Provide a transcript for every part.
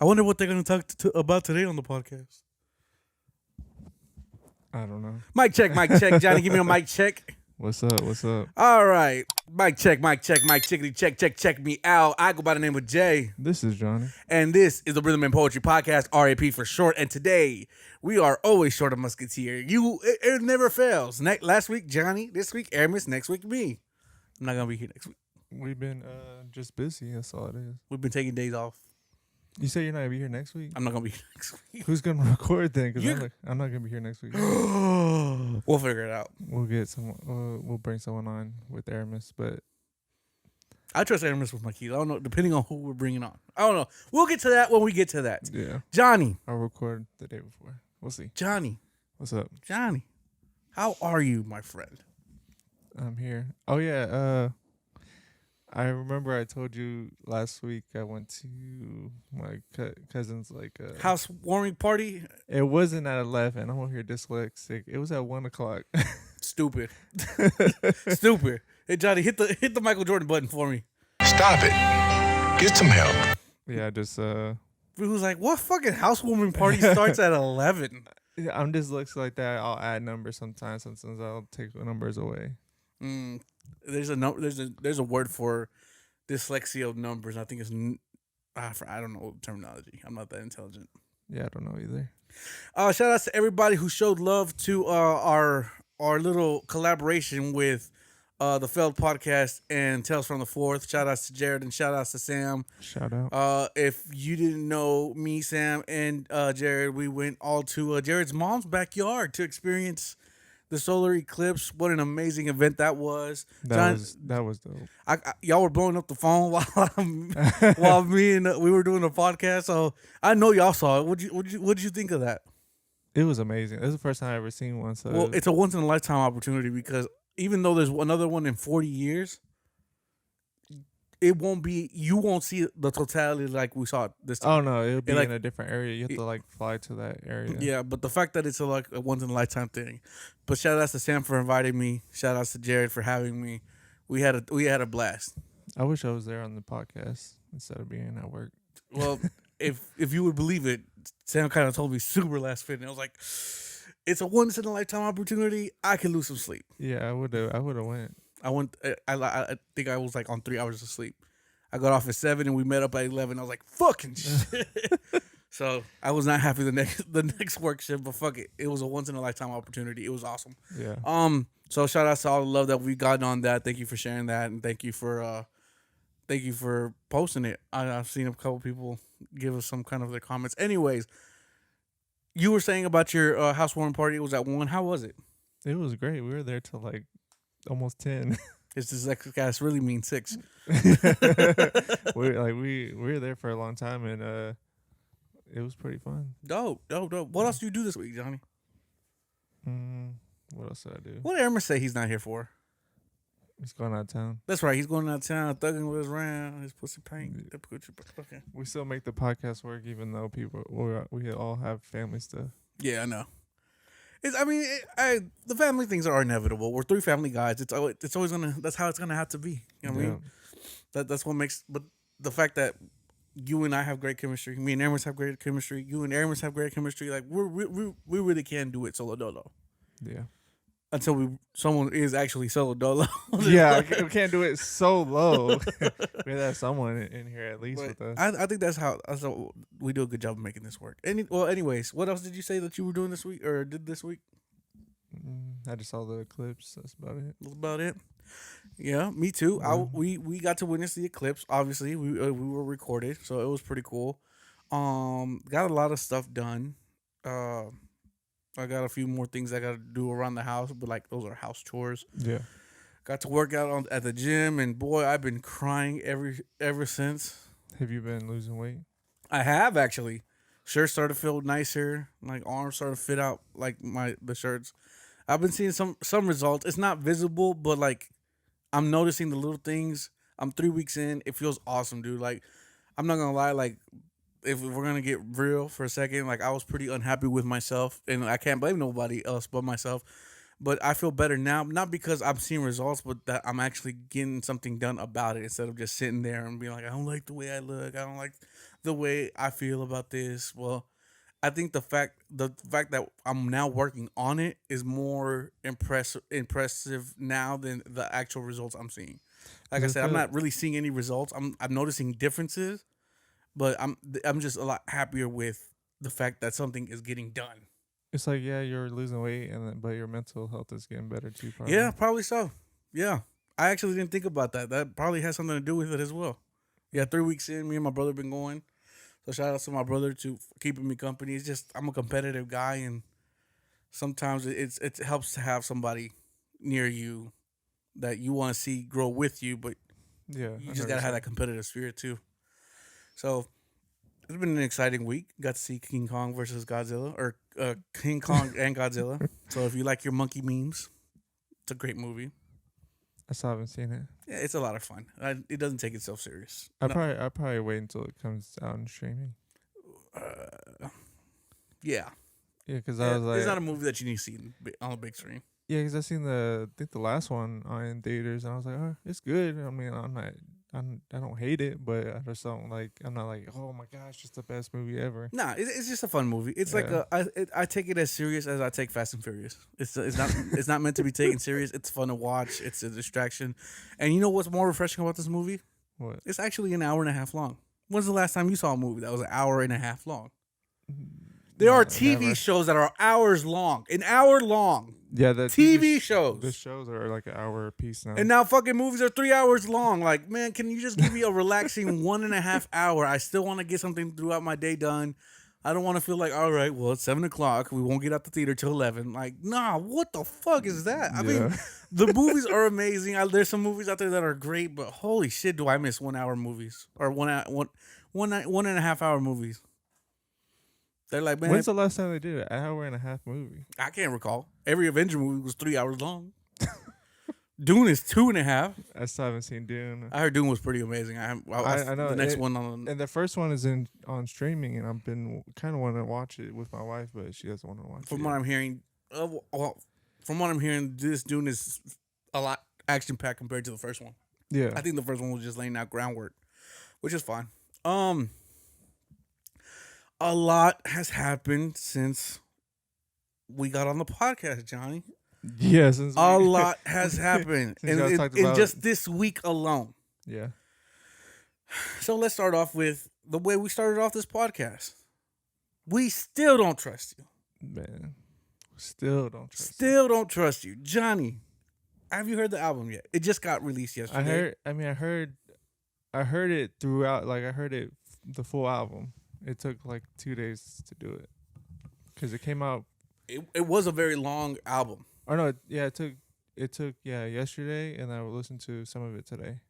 wonder what they're going to talk about today on the podcast. I don't know. Mic check. Johnny, give me a mic check. What's up? All right. Mic check. Mic chickity check me out. I go by the name of Jay. This is Johnny. And this is the Rhythm and Poetry Podcast, R.A.P for short. And today, we are always short of Musketeer. It never fails. Last week, Johnny. This week, Aramis. Next week, me. I'm not going to be here next week. We've been just busy. That's all it is. We've been taking days off. You say you're not going to be here next week? I'm not going to be here next week. Who's going to record then? Because I'm not going to be here next week. We'll figure it out. We'll get someone. We'll bring someone on with Aramis, but I trust Aramis with my keys. I don't know, depending on who we're bringing on. I don't know. We'll get to that when we get to that. Yeah. Johnny. I'll record the day before. We'll see. Johnny. What's up? Johnny. How are you, my friend? I'm here. Oh, yeah. I remember I told you last week I went to my cousin's housewarming party. It wasn't at 11. I'm over here dyslexic. It was at 1 o'clock. Stupid. Stupid. Hey Johnny, hit the Michael Jordan button for me. Stop it. Get some help. Yeah, just Who's like, what fucking housewarming party starts at 11? I'm dyslexic like that. I'll add numbers sometimes. Sometimes I'll take numbers away. There's a word for dyslexia of numbers. I think it's I don't know the terminology. I'm not that intelligent. Yeah, I don't know either. Shout out to everybody who showed love to our little collaboration with the FOEBOYAJ Podcast and Tales from the Fourth. Shout outs to Jared and shout outs to Sam. Shout out. If you didn't know, me, Sam, and Jared, we went all to Jared's mom's backyard to experience the solar eclipse. What an amazing event that was. That was dope. Y'all were blowing up the phone while me and we were doing the podcast. So I know y'all saw it. What did you think of that? It was amazing. It was the first time I ever seen one. So well, it's a once in a lifetime opportunity because even though there's another one in 40 years, you won't see the totality like we saw it this time. Oh no, it'll be in a different area. You have to fly to that area. Yeah, but the fact that it's a once in a lifetime thing. But shout outs to Sam for inviting me. Shout outs to Jared for having me. We had a blast. I wish I was there on the podcast instead of being at work. Well, if you would believe it, Sam kind of told me super last minute. I was like, it's a once in a lifetime opportunity. I can lose some sleep. Yeah, I would have went. I think I was on 3 hours of sleep. I got off at 7 and we met up at 11. I was like, fucking shit. So I was not happy the next work shift, but fuck it. It was a once in a lifetime opportunity. It was awesome. Yeah. So shout out to all the love that we gotten on that. Thank you for sharing that, and thank you for posting it. I've seen a couple people give us some kind of their comments. Anyways, you were saying about your housewarming party. It was at 1. How was it? It was great. We were there till almost 10. It's just guys really mean 6. we were there for a long time and it was pretty fun. Dope. What else do you do this week, Johnny? What else did I do? What did Aaron say he's not here for? He's going out of town. That's right. He's going out of town, thugging with his round, his pussy paint. Okay. We still make the podcast work, even though we all have family stuff. Yeah, I know. The family things are inevitable. We're 3 family guys. It's always gonna. That's how it's gonna have to be. You know what I mean? That's what makes. But the fact that you and I have great chemistry, me and Aramis have great chemistry, you and Aramis have great chemistry. Like we really can do it solo dolo. Yeah. Until someone is actually solo dolo. Yeah, we can't do it so low. We have someone in here at least with us. I think that's how we do a good job of making this work. Anyways, what else did you say that you were doing this week or did this week? I just saw the eclipse. That's about it. That's about it. Yeah, me too. We got to witness the eclipse. Obviously, we were recorded, so it was pretty cool. Got a lot of stuff done. I got a few more things I got to do around the house, but those are house chores. Yeah. Got to work out at the gym, and boy, I've been crying ever since. Have you been losing weight? I have actually. Shirts started to feel nicer. Arms started to fit out the shirts. I've been seeing some results. It's not visible, but I'm noticing the little things. I'm 3 weeks in. It feels awesome, dude. I'm not gonna lie. If we're gonna get real for a second, I was pretty unhappy with myself, and I can't blame nobody else but myself. But I feel better now, not because I'm seeing results, but that I'm actually getting something done about it instead of just sitting there and being like, I don't like the way I look. I don't like the way I feel about this. Well, I think the fact that I'm now working on it is more impressive now than the actual results I'm seeing. Like 'Cause I I said, I'm feel- not really seeing any results. I'm noticing differences, but I'm just a lot happier with the fact that something is getting done. It's like, yeah, you're losing weight, but your mental health is getting better too. Probably. Yeah, probably so. Yeah, I actually didn't think about that. That probably has something to do with it as well. Yeah, 3 weeks in, me and my brother been going. So shout out to my brother to keeping me company. It's just I'm a competitive guy, and sometimes it helps to have somebody near you that you want to see grow with you, but Yeah. you just gotta have that competitive spirit too. So it's been an exciting week. Got to see King Kong versus Godzilla, or King Kong and Godzilla. So if you like your monkey memes, it's a great movie. I still haven't seen it. Yeah, it's a lot of fun. It doesn't take itself serious. I probably wait until it comes out in streaming. Yeah. Yeah, because I was like, it's not a movie that you need to see on the big screen. yeah, because I seen I think the last one in theaters, and I was like, oh, it's good. I mean, I don't hate it, but I just don't like. I'm not like, oh my gosh, it's the best movie ever. Nah, it's just a fun movie. It's Yeah. like I take it as serious as I take Fast and Furious. It's not meant to be taken serious. It's fun to watch. It's a distraction, and you know what's more refreshing about this movie? What? It's actually an hour and a half long. When's the last time you saw a movie that was an hour and a half long? There are TV never. shows that are hours long, an hour long. Yeah, the TV shows. The shows are like an hour a piece now. And now fucking movies are 3 hours long. Like, man, can you just give me a relaxing 1.5 hour? I still want to get something throughout my day done. I don't want to feel like, all right, well, it's 7:00. We won't get out the theater till 11. Like, nah, what the fuck is that? I mean, Yeah. the movies are amazing. There's some movies out there that are great, but holy shit, do I miss 1 hour movies or one and a half hour movies? They're like, man, When's the last time they did an hour and a half movie? I can't recall. Every Avenger movie was 3 hours long. Dune is 2.5. I still haven't seen Dune. I heard Dune was pretty amazing. I know the next one on. And the first one is on streaming, and I've been kind of wanting to watch it with my wife, but she doesn't want to watch it. From what I'm hearing, this Dune is a lot action packed compared to the first one. Yeah. I think the first one was just laying out groundwork, which is fine. A lot has happened since we got on the podcast, Johnny. Yeah. A lot has happened in about- just this week alone. Yeah. So let's start off with the way we started off this podcast. We still don't trust you. Man. Still don't trust. Still don't trust you. Johnny, have you heard the album yet? It just got released yesterday. I heard it throughout. Like, I heard it the full album. It took like 2 days to do it because it came out. It was a very long album. Or no, it took yesterday, and I listened to some of it today.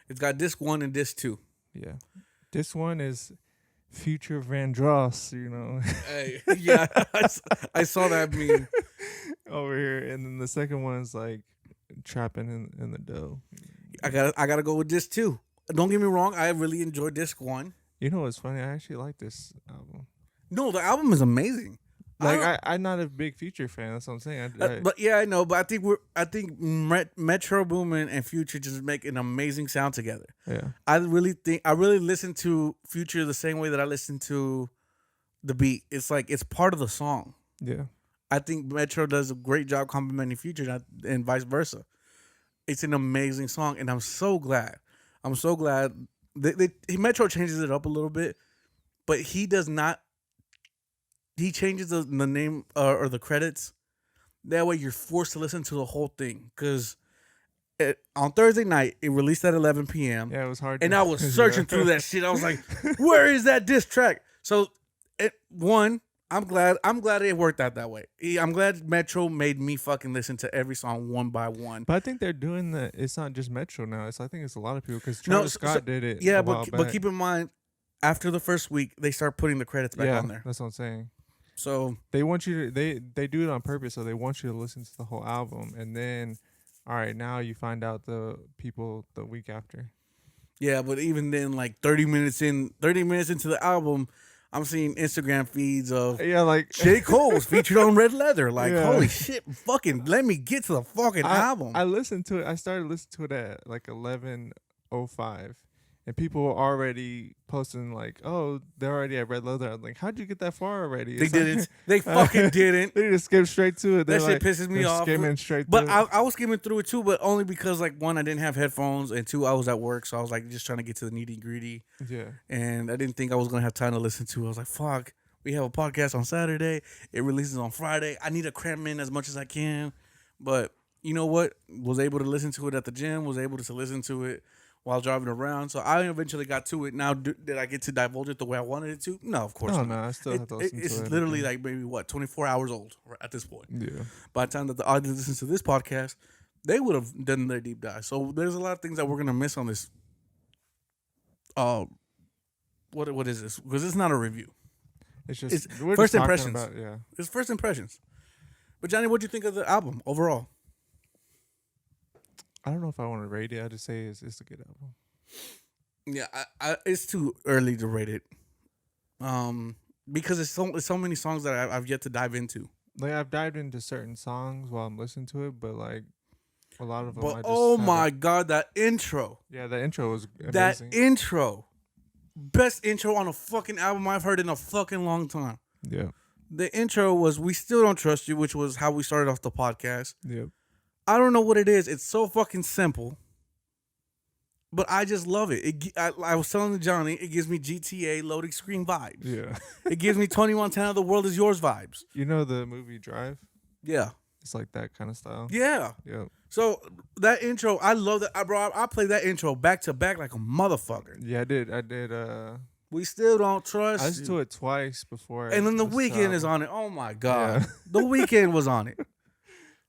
It's got disc 1 and disc 2. Yeah, this one is Future Vandross, you know. Hey, yeah, I saw that meme. Over here, and then the second one is like trapping in the dough. I gotta go with disc 2. Don't get me wrong, I really enjoyed disc 1. You know what's funny? I actually like this album. No, the album is amazing. Like I'm not a big Future fan. That's what I'm saying. But yeah, I know. But I think Metro Boomin and Future just make an amazing sound together. Yeah. I really listen to Future the same way that I listen to the beat. It's like it's part of the song. Yeah. I think Metro does a great job complimenting Future and vice versa. It's an amazing song, and I'm so glad. Metro changes it up a little bit, but he does not. He changes the name or the credits. That way, you're forced to listen to the whole thing. Because on Thursday night, it released at 11 p.m. Yeah, it was hard. And I was searching through that shit. I was like, where is that diss track? So, I'm glad it worked out that way. I'm glad Metro made me fucking listen to every song one by one. But I think they're doing that. It's not just Metro now. I think it's a lot of people because Travis Scott did it. Yeah, but keep in mind, after the first week, they start putting the credits back on there. That's what I'm saying. So they want you to they do it on purpose, so they want you to listen to the whole album, and then, all right, now you find out the people the week after. Yeah, but even then, like 30 minutes into the album, I'm seeing Instagram feeds of Yeah, like J. Cole was featured on Red Leather. Like, Yeah. holy shit, fucking let me get to the fucking album. I listened to it. I started listening to it at like 11:05, and people were already posting like, "Oh, they're already at Red Leather." I'm like, "How'd you get that far already?" They It's like- didn't. They fucking didn't. They just skip straight to it. That They're shit pisses me they're off. Skimming straight But through it. I was skimming through it too, but only because like one, I didn't have headphones, and two, I was at work, so I was like just trying to get to the nitty gritty, Yeah, and I didn't think I was gonna have time to listen to it. I was like, fuck, we have a podcast on Saturday, it releases on Friday. I need to cram in as much as I can, but you know what? Was able to listen to it at the gym. Was able to listen to it while driving around. So I eventually got to it. Now, did I get to divulge it the way I wanted it to? No, of course no, not. no, I still have to listen to it. It's literally like maybe what 24 hours old at this point. Yeah, By the time that the audience listens to this podcast, they would have done their deep dive. So there's a lot of things that we're gonna miss on this. What is this? Because it's not a review. it's just It's we're first just talking impressions. About, yeah, It's first impressions. But Johnny, what do you think of the album overall? I don't know if I want to rate it. I just say it's a good album. Yeah, it's too early to rate it. Because it's so many songs that I've yet to dive into. Like I've dived into certain songs while I'm listening to it, but like a lot of them. I But just oh haven't- my god, that intro! Yeah, the intro was amazing. That intro, best intro on a fucking album I've heard in a fucking long time. Yeah, The intro was "We Still Don't Trust You," which was how we started off the podcast. yeah. I don't know what it is. It's so fucking simple, but I just love it. I was telling Johnny, it gives me GTA loading screen vibes. Yeah. It gives me 2110 The World Is Yours vibes. You know the movie Drive? Yeah. It's like that kind of style. Yeah. Yeah. So that intro, I love that. I played that intro back to back like a motherfucker. Yeah, I did. We still don't trust. I listened to it twice before. And then the listened to weekend is album. on it. Oh my god, Yeah. the weekend was on it.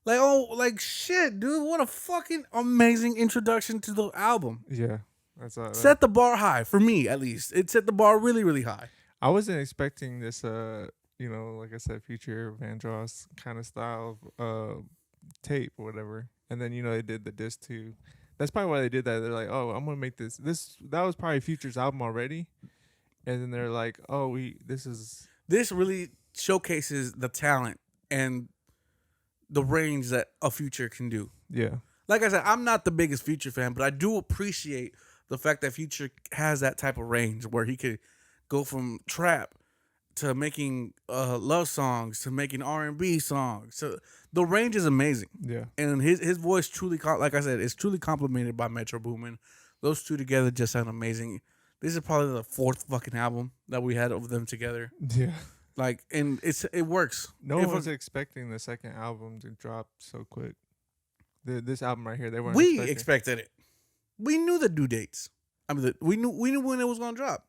Like shit, dude. What a fucking amazing introduction to the album. Yeah, that's Set the bar high for me, at least. It set the bar really, really high. I wasn't expecting this. Like I said, Future Vandross kind of style of tape or whatever. And then they did the disc too. That's probably why they did that. They're like, oh, I'm gonna make this. That was probably Future's album already. And then they're like, oh, this really showcases the talent and the range that a Future can do. Yeah. Like I said, I'm not the biggest Future fan, but I do appreciate the fact that Future has that type of range where he could go from trap to making love songs to making R&B songs. So the range is amazing. Yeah. And his voice truly, like I said, is truly complemented by Metro Boomin. Those two together just sound amazing. This is probably the fourth fucking album that we had of them together. Yeah. Like, and it works. No one was expecting the second album to drop so quick. This album right here, they weren't. We expected it. We knew the due dates. I mean, we knew when it was gonna drop.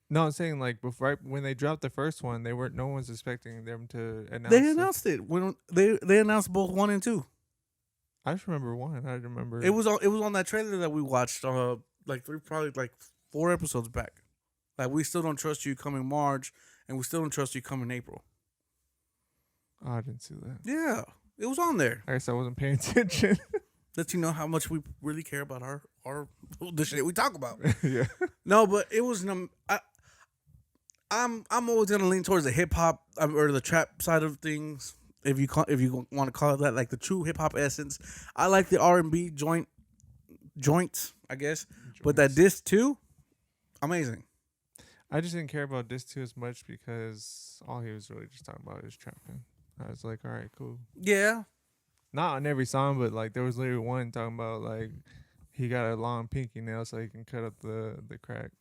No, I'm saying like before, right when they dropped the first one, no one was expecting them to announce. They announced it when they announced both 1 and 2. I just remember one. I remember It was on that trailer that we watched. Probably 4 episodes back. Like, we still don't trust you coming March, and we still don't trust you coming April. Oh, I didn't see that. Yeah, it was on there. I guess I wasn't paying attention. Let you know how much we really care about our the shit we talk about. Yeah. No, but it was I'm always gonna lean towards the hip hop or the trap side of things. If you want to call it that, like the true hip hop essence. I like the R&B joints, I guess. But that disc too, amazing. I just didn't care about this too as much because all he was really just talking about is trapping. I was like, all right, cool. Yeah. Not on every song, but like there was literally one talking about like he got a long pinky nail so he can cut up the crack.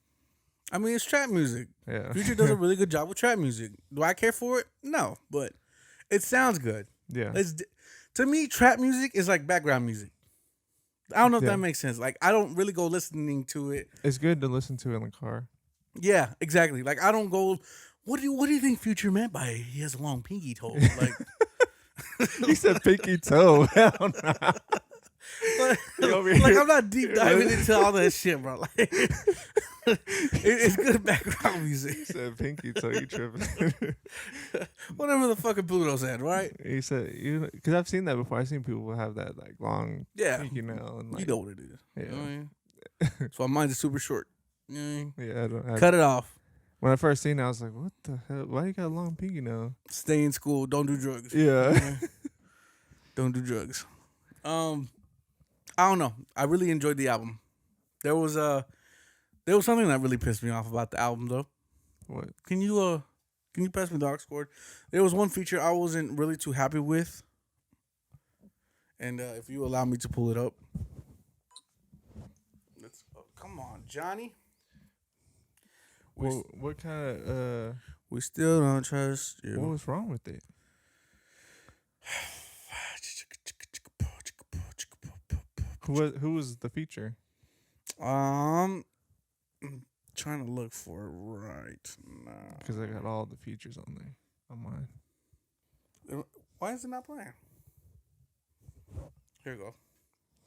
I mean, it's trap music. Yeah. Future does a really good job with trap music. Do I care for it? No, but it sounds good. Yeah. To me, trap music is like background music. I don't know if Yeah. that makes sense. Like, I don't really go listening to it. It's good to listen to in the car. Yeah, exactly. Like, I don't go, what do you think Future meant by he has a long pinky toe? Like, He said pinky toe. Hell nah. like I'm not deep diving into all that shit, bro. Like, it's good background music. He said pinky toe. You tripping? Whatever the fucking Pluto said, right? He said because I've seen that before. I've seen people have that like long pinky nail. And, like, You know what it is. Yeah. You know what I mean? So mine is super short. You know what I mean? Yeah. I don't, Cut it off. When I first seen it, I was like, what the hell? Why you got a long pinky nail? Stay in school. Don't do drugs. Yeah. Don't do drugs. I don't know. I really enjoyed the album. There was something that really pissed me off about the album though. What? Can you pass me the aux cord? There was one feature I wasn't really too happy with. And if you allow me to pull it up. Come on, Johnny. Well, what kind of We still don't trust you. what was wrong with it? Who was the feature? I'm trying to look for it right now. Because I got all the features on there on mine. Why is it not playing? Here you go.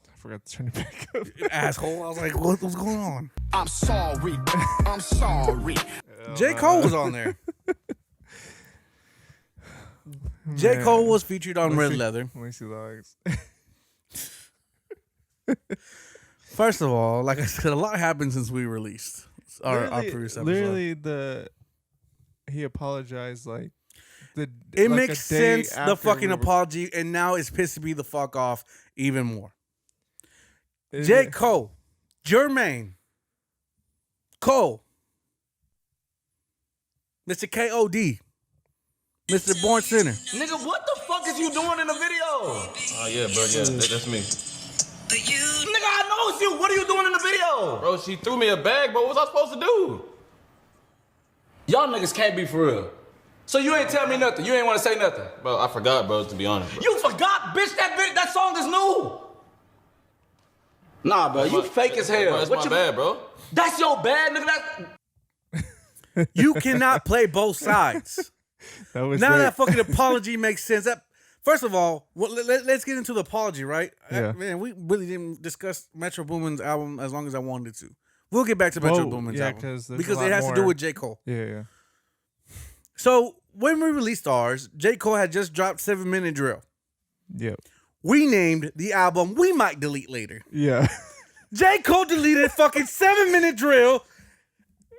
I forgot to turn it back up. Asshole. I was like, what's going on? I'm sorry. I'm sorry. J. Cole was on there. J. Cole was featured on Red Leather. Let me see the First of all, like I said, a lot happened since we released our previous episode. Literally, he apologized like It like makes a day sense, the after fucking we were- apology, and now it's pissing me the fuck off even more. It- J. Cole, Jermaine, Cole, Mr. K.O.D., Mr. Born Sinner. Nigga, what the fuck is you doing in the video? Oh, yeah, bro, yeah, that's me. Nigga, I know it's you. What are you doing in the video? Bro, she threw me a bag, bro. What was I supposed to do? Y'all niggas can't be for real. So you ain't tell me nothing. You ain't want to say nothing. Bro, I forgot, bro, to be honest, bro. You forgot, bitch. That song is new. Nah, bro, you fake as hell. Bro, that's What my you- bad, bro. That's your bad, nigga. You cannot play both sides. That was Now very- that fucking apology makes sense. First of all, let's get into the apology, right? Yeah. Man, we really didn't discuss Metro Boomin's album as long as I wanted to. We'll get back to Metro Whoa, Boomin's yeah, album 'cause there's because a lot it has to do more. with J. Cole. Yeah. So when we released ours, J. Cole had just dropped 7-Minute Drill. Yep. We named the album We Might Delete Later. Yeah. J. Cole deleted fucking 7-Minute Drill.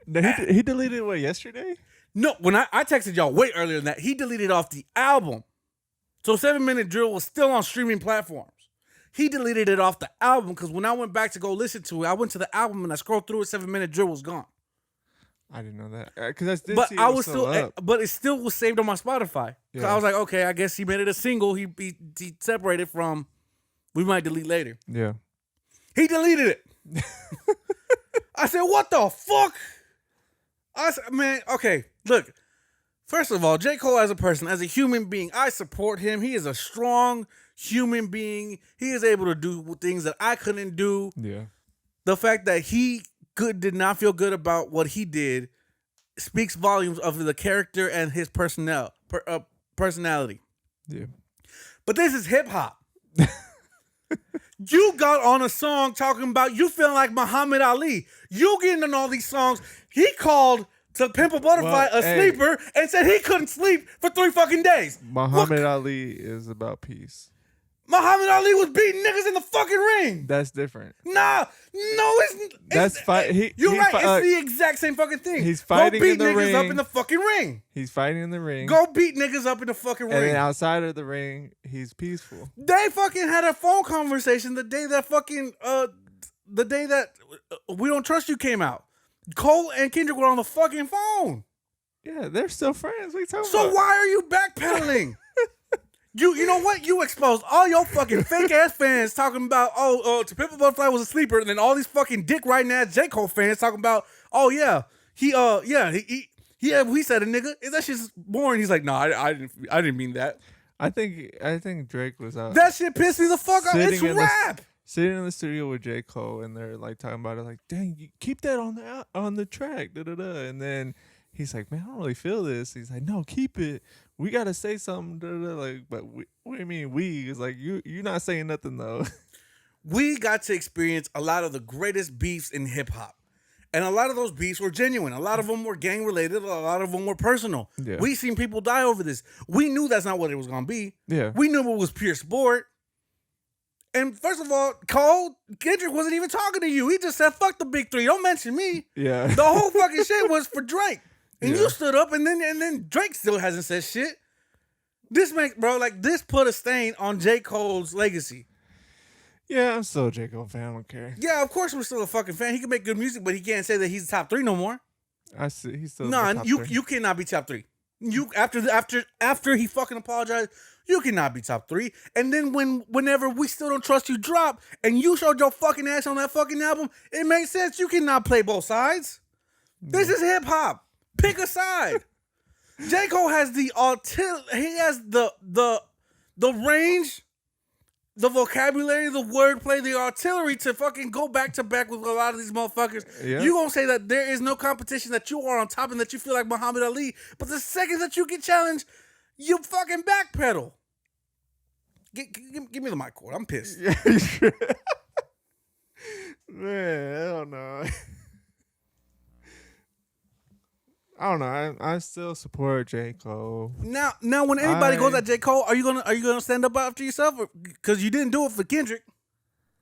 No, he deleted what yesterday? No, when I texted y'all way earlier than that, he deleted off the album. So 7-Minute Drill was still on streaming platforms. He deleted it off the album because when I went back to go listen to it, I went to the album and I scrolled through it, 7-Minute Drill was gone. I didn't know that because I did But see I it was still up. but it still was saved on my Spotify. So Yeah. I was like, okay, I guess he made it a single. He separated from We Might Delete Later. Yeah. He deleted it. I said, what the fuck? I said, man, okay, look. First of all, J. Cole as a person, as a human being, I support him. He is a strong human being. He is able to do things that I couldn't do. Yeah. The fact that he did not feel good about what he did speaks volumes of the character and his personality. Yeah. But this is hip hop. You got on a song talking about you feeling like Muhammad Ali. You getting on all these songs. He called to Pimp a Butterfly Well, a hey. sleeper and said he couldn't sleep for 3 fucking days. Muhammad Ali is about peace. Muhammad Ali was beating niggas in the fucking ring. That's different. Nah, no, it's That's fight. You're right. Fi- It's the exact same fucking thing. he's fighting Go beat in the niggas up ring. in the fucking ring. He's fighting in the ring. Go beat niggas up in the fucking and ring. then outside of the ring, he's peaceful. They fucking had a phone conversation the day that We Don't Trust You came out. Cole and Kendrick were on the fucking phone. Yeah, they're still friends. What are you talking So about? why are you backpedaling? You know what? You exposed all your fucking fake ass fans talking about To Pimp a Butterfly was a sleeper, and then all these fucking dick riding ass J. Cole fans talking about he said a nigga. Is that shit's boring? He's like, no, I didn't mean that. I think Drake was out. That shit pissed me the fuck off. Sitting It's in the- rap. Sitting in the studio with J. Cole, and they're like talking about it, like, "Dang, you keep that on the track." Da da da. And then he's like, "Man, I don't really feel this." He's like, "No, keep it. We gotta say something." Da da da. Like, but what do you mean we? It's like you're not saying nothing though. We got to experience a lot of the greatest beefs in hip hop. And a lot of those beefs were genuine. A lot of them were gang related. A lot of them were personal. Yeah. We seen people die over this. We knew that's not what it was going to be. Yeah. We knew it was pure sport. And first of all, Kendrick wasn't even talking to you. He just said, fuck the big three. Don't mention me. Yeah. The whole fucking shit was for Drake. And you stood up, and then Drake still hasn't said shit. This this put a stain on J. Cole's legacy. Yeah, I'm still a J. Cole fan. I don't care. Yeah, of course we're still a fucking fan. He can make good music, but he can't say that he's top 3 no more. I see. He's still No, top you 3. you cannot be top 3. You after he fucking apologized, you cannot be top 3. And then whenever We Still Don't Trust You drop, and you showed your fucking ass on that fucking album, it makes sense. You cannot play both sides. This is hip hop. Pick a side. J. Cole has he has the range, the vocabulary, the wordplay, the artillery to fucking go back to back with a lot of these motherfuckers. Yeah. You gonna say that there is no competition, that you are on top and that you feel like Muhammad Ali, but the second that you get challenged, you fucking backpedal. Give me the mic cord. I'm pissed. Man, I don't know. I don't know. I still support J. Cole. Now, when anybody goes at J. Cole, are you gonna stand up after yourself? Because you didn't do it for Kendrick.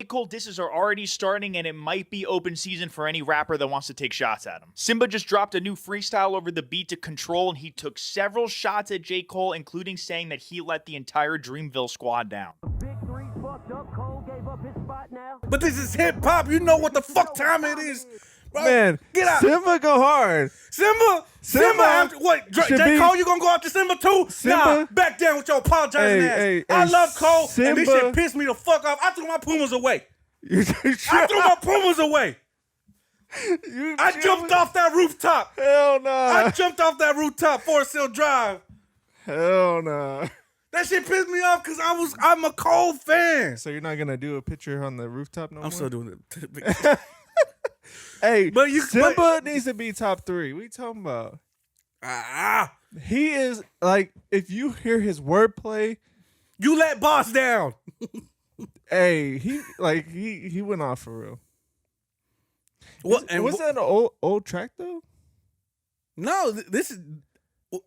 J. Cole disses are already starting, and it might be open season for any rapper that wants to take shots at him. Simba just dropped a new freestyle over the beat to Control, and he took several shots at J. Cole, including saying that he let the entire Dreamville squad down. But this is hip hop. You know what the fuck time it is. Bro, Man, get out. Simba go hard. Simba after what? J. Cole, you gonna go after Simba too? Nah, back down with your apologizing ass. I love Cole, and this shit pissed me the fuck off. I threw my Pumas away. I jumped off that rooftop. Hell no. I jumped off that rooftop, Forest Hill Drive. Hell no. That shit pissed me off because I'm a Cole fan. So you're not gonna do a picture on the rooftop no more? I'm still doing it. Hey, but Simba needs to be top 3. What are you talking about? He is like, if you hear his wordplay, you let Boss down. Hey, he went off for real. What? Was that an old track though? No, this is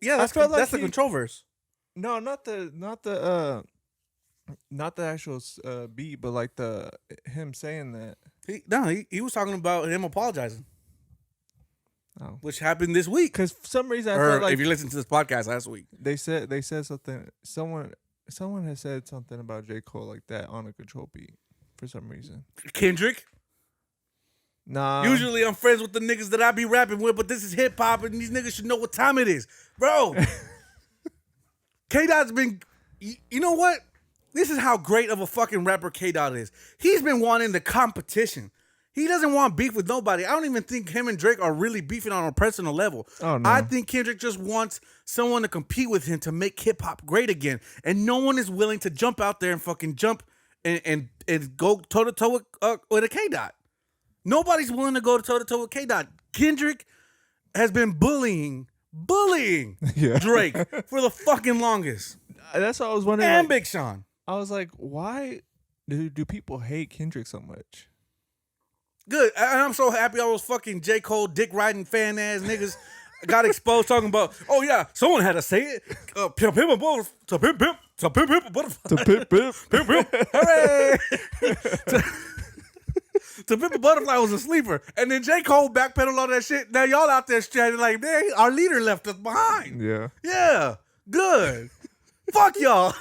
that's the Control verse. No, not the actual beat, but like him saying that. He was talking about him apologizing. Oh. Which happened this week. Because for some reason I felt like, if you listened to this podcast last week, they said something. Someone has said something about J. Cole like that on a Control beat for some reason. Kendrick. Nah. Usually I'm friends with the niggas that I be rapping with, but this is hip hop and these niggas should know what time it is, bro. K-Dot's been. You know what? This is how great of a fucking rapper K-Dot is. He's been wanting the competition. He doesn't want beef with nobody. I don't even think him and Drake are really beefing on a personal level. Oh, no. I think Kendrick just wants someone to compete with him to make hip-hop great again. And no one is willing to jump out there and fucking jump and go toe-to-toe with a K-Dot. Nobody's willing to go toe-to-toe with K-Dot. Kendrick has been bullying Drake for the fucking longest. That's what I was wondering. And Big Sean. I was like, why do people hate Kendrick so much? Good. And I'm so happy all those fucking J. Cole dick riding fan ass niggas got exposed talking about, oh yeah, someone had to say it. Pimp a butterfly. To pimp a butterfly. To pimp. Pimp. Hooray! To Pimp a Butterfly was a sleeper. And then J. Cole backpedaled all that shit. Now y'all out there stranded like, man, our leader left us behind. Yeah. Yeah. Good. Fuck y'all.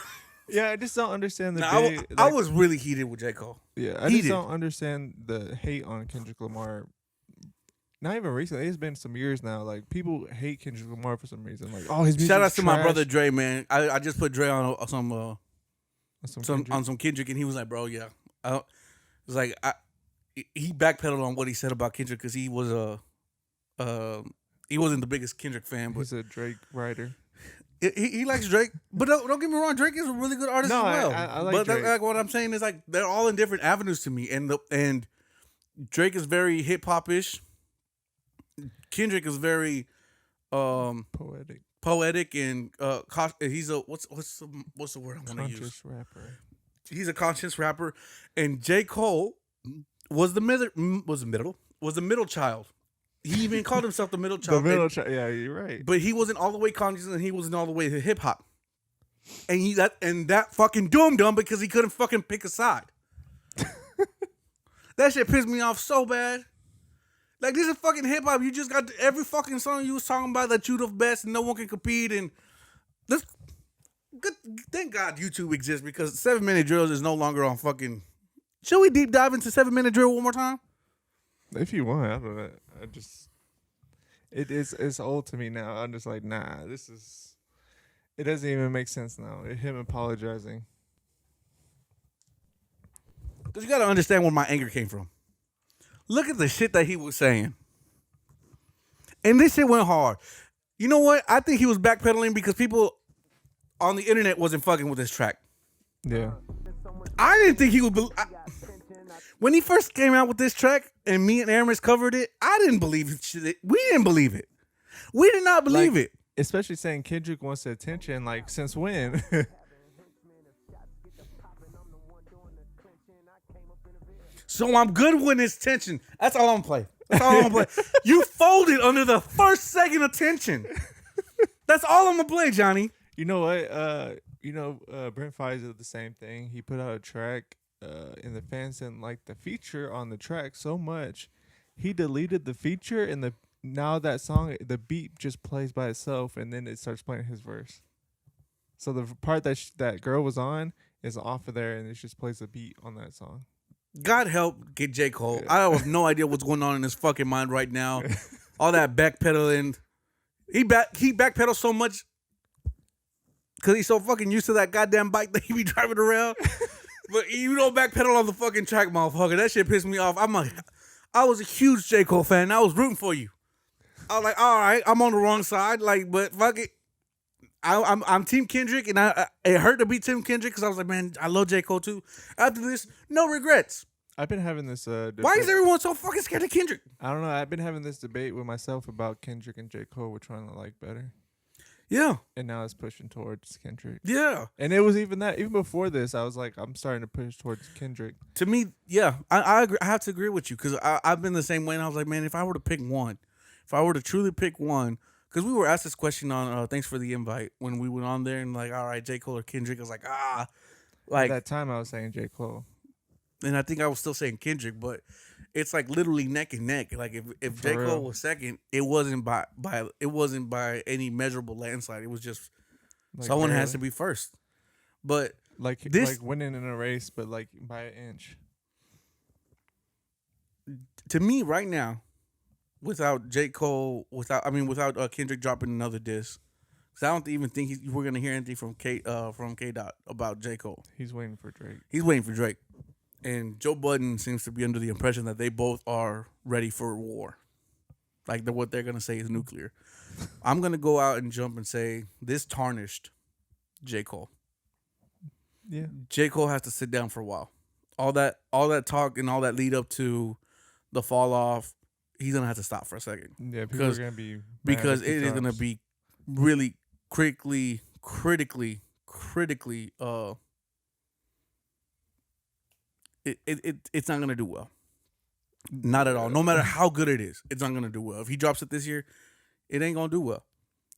Yeah, I just don't understand the I was really heated with J. Cole. Yeah, I just don't understand the hate on Kendrick Lamar. Not even recently. It's been some years now. Like, people hate Kendrick Lamar for some reason. Like, oh, his music's shout out to trash. my brother Dre, man. I just put Dre on some Kendrick, and he was like, bro, yeah. It's like he backpedaled on what he said about Kendrick because he was he wasn't the biggest Kendrick fan, but he's a Drake writer. He likes Drake, but don't get me wrong. Drake is a really good artist as well. I like but Drake. Like what I'm saying is like they're all in different avenues to me, and Drake is very hip hop ish. Kendrick is very poetic, and he's a what's the word I want to use? Rapper. He's a conscious rapper, and J. Cole was the middle child. He even called himself the middle child. Yeah, you're right. But he wasn't all the way conscious, and he wasn't all the way to hip hop. And that fucking doomed him because he couldn't fucking pick a side. That shit pissed me off so bad. Like, this is fucking hip hop. You just got every fucking song you was talking about that you the best and no one can compete. And this, good, thank God YouTube exists because 7-minute drills is no longer on fucking. Should we deep dive into 7-minute drill one more time? If you want, I don't know. It's old to me now. I'm just like, nah, it doesn't even make sense now. Him apologizing. Because you got to understand where my anger came from. Look at the shit that he was saying. And this shit went hard. You know what? I think he was backpedaling because people on the internet wasn't fucking with this track. Yeah. I didn't think he would. When he first came out with this track and me and Aramis covered it, I didn't believe it. We didn't believe it. We did not believe it. Especially saying Kendrick wants the attention. Like, since when? So I'm good when it's tension. That's all I'm playing. That's all I'm play. You folded under the first second of tension. That's all I'm gonna play, Johnny. You know what? Brent Fires did the same thing. He put out a track, and the fans didn't like the feature on the track so much, he deleted the feature, and now that song, the beat just plays by itself, and then it starts playing his verse. So the part that girl was on is off of there, and it just plays the beat on that song. God help get J. Cole. I have no idea what's going on in his fucking mind right now. All that backpedaling. He backpedals so much because he's so fucking used to that goddamn bike that he be driving around. But you don't backpedal on the fucking track, motherfucker. That shit pissed me off. I was a huge J. Cole fan. I was rooting for you. I was like, all right, I'm on the wrong side. Like, but fuck it. I'm Team Kendrick, and it hurt to be Team Kendrick because I was like, man, I love J. Cole too. After this, no regrets. I've been having this debate. Why is everyone so fucking scared of Kendrick? I don't know. I've been having this debate with myself about Kendrick and J. Cole. Which one I like better. Yeah. And now it's pushing towards Kendrick. Yeah. And it was even before this, I was like, I'm starting to push towards Kendrick. To me, yeah, I agree. I have to agree with you because I've been the same way. And I was like, man, if I were to pick one, if I were to truly pick one, because we were asked this question on Thanks for the Invite when we went on there and like, all right, J. Cole or Kendrick. I was like, like at that time I was saying J. Cole. And I think I was still saying Kendrick, but it's like literally neck and neck. Like if J. Cole was second, it wasn't by any measurable landslide. It was just like someone has to be first. But like winning in a race, but like by an inch. To me, right now, without J. Cole, without Kendrick dropping another diss, because I don't even think we're gonna hear anything from K Dot about J. Cole. He's waiting for Drake. He's waiting for Drake. And Joe Budden seems to be under the impression that they both are ready for war. Like what they're going to say is nuclear. I'm going to go out and jump and say this tarnished J. Cole. Yeah. J. Cole has to sit down for a while. All that talk and all that lead up to the fall off, he's going to have to stop for a second. Yeah, people are going to be because it is going to be really critically it's not going to do well. Not at all. No matter how good it is, it's not going to do well. If he drops it this year, it ain't going to do well.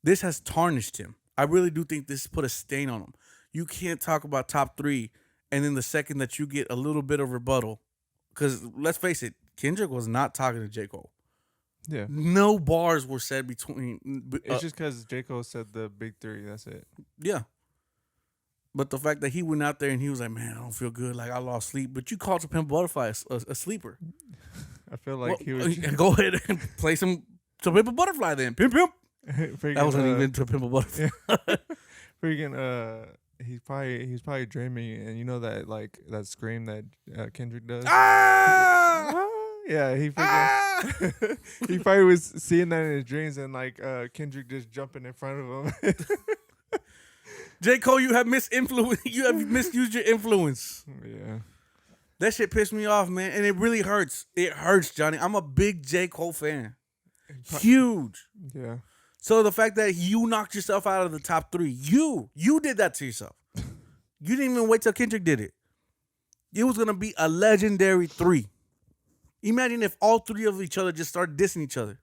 This has tarnished him. I really do think this put a stain on him. You can't talk about top 3 and then the second that you get a little bit of rebuttal, because let's face it, Kendrick was not talking to J. Cole. Yeah. No bars were said between. It's just because J. Cole said the big 3. That's it. Yeah. But the fact that he went out there and he was like, man, I don't feel good. Like, I lost sleep. But you called To Pimp a Butterfly a sleeper. I feel like he was... Go ahead and play some To Pimp a Butterfly then. Pimp. Freaking, that wasn't even To Pimp a Butterfly. Freaking, he's probably dreaming. And you know that scream that Kendrick does? Ah! Yeah, he freaking... he probably was seeing that in his dreams and Kendrick just jumping in front of him. J. Cole, you have misused your influence. Yeah. That shit pissed me off, man. And it really hurts. It hurts, Johnny. I'm a big J. Cole fan. Huge. Yeah. So the fact that you knocked yourself out of the top 3, you did that to yourself. You didn't even wait till Kendrick did it. It was going to be a legendary 3. Imagine if all 3 of each other just started dissing each other.